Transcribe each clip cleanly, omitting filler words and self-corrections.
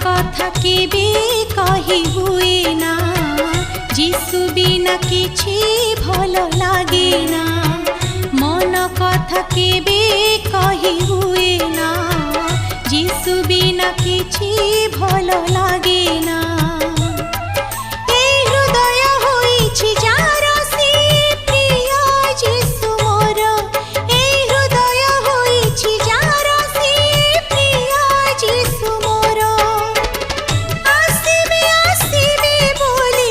कथा केबे कहि हुए ना जीशु बिना किछि भल लागे ना मन कथा केबे कहि हुए ना जीशु बिना किछि भल लागे ना ए हृदय होइछि जार से प्रिय जीशु मोर ए हृदय होइछि जार से प्रिय जीशु मोर आसिबे आसिबे बोली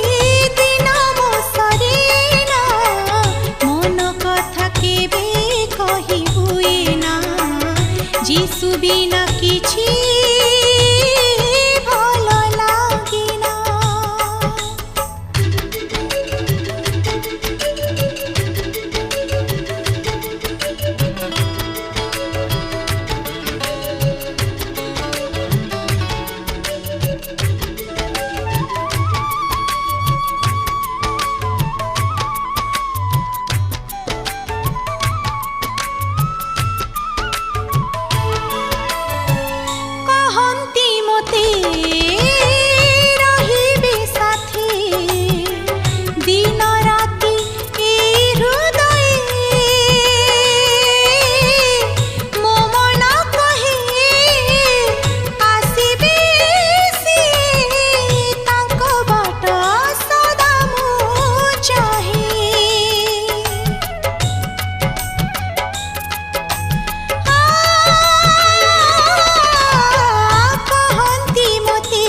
दिन मो सरे ना मन कथा केबे कहि हुए ना जीशु बिना किछि भल लागे ना। कहन्ति मोते रहिबे साथी दिन राति ए हृदय मो मन कहे आसिबे सिए तांको बाट सदा मु चाहे कहन्ति मोते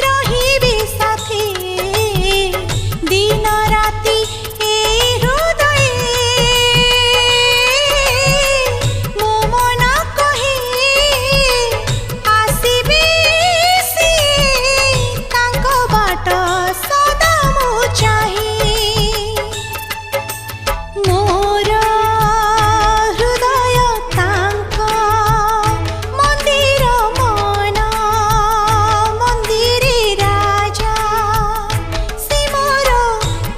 रहिबे साथी दिन राति ए हृदय मो मन कहे आसिबे सिए तांको बाट सदा मु चाहे मोर हृदय तांक मंदिर मन मंदिरे राजा से मोर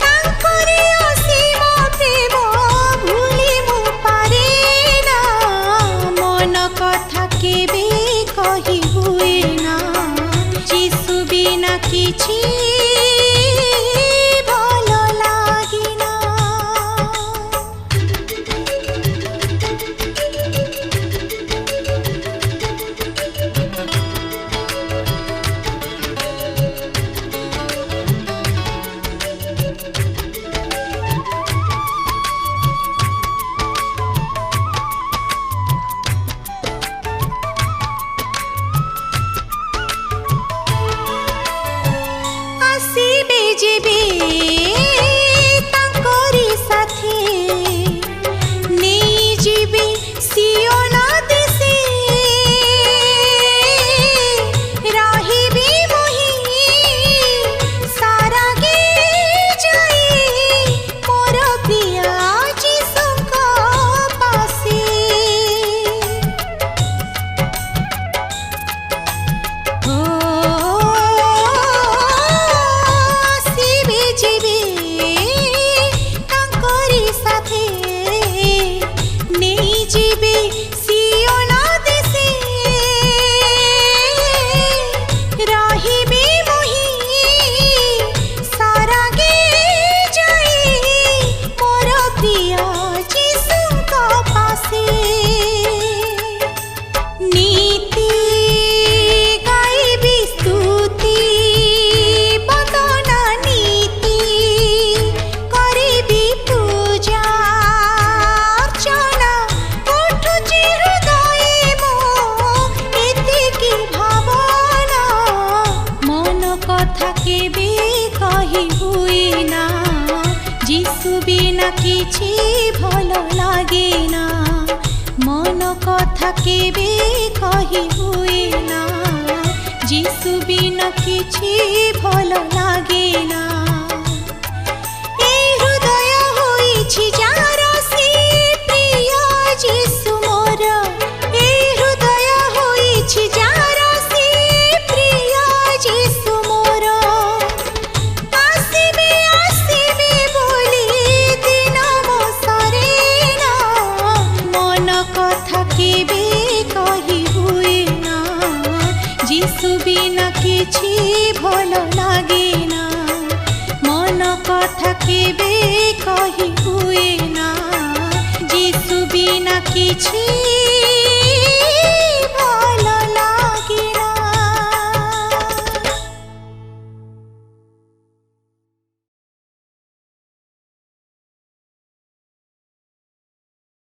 तांकरे असीम प्रेम भूली मु पारे ना मन कथा केबे कहि हुए ना जीशु बिना किछि भल लागे ना। आसिबे जेबे तांकरी साथी नेई जिबे सियोन देशे रहिबे मोहि सारागे जाई मोर प्रिय जीशुक पासे आसिबे जेबे तांकरी साथे नेई जिबे सियोन देशे रहिबे मोहि सारागे जाई मोर प्रिय जीशुक पासे नीति गाइबी स्तुति वंदना नीति करिबी पूजा अर्चना उठुछि हृदय मो एतिकी भावना मन कथा केबे कहि हुए ना जीशु बिना किछि भल लागे ना मन कथा केबे कहि हुए ना जीशु बिना किछि भल लागे ना ए हृदय होइछि जार से प्रिय जीशु मोर ए हृदय होइछि जार से प्रिय जीशु मोर आसिबे आसिबे बोली दिन मो सरे ना मन कथा केबे कहि हुए ना जीशु बिना किछि भल लागे ना मन कथा केबे कहि हुए ना जीशु बिना किछि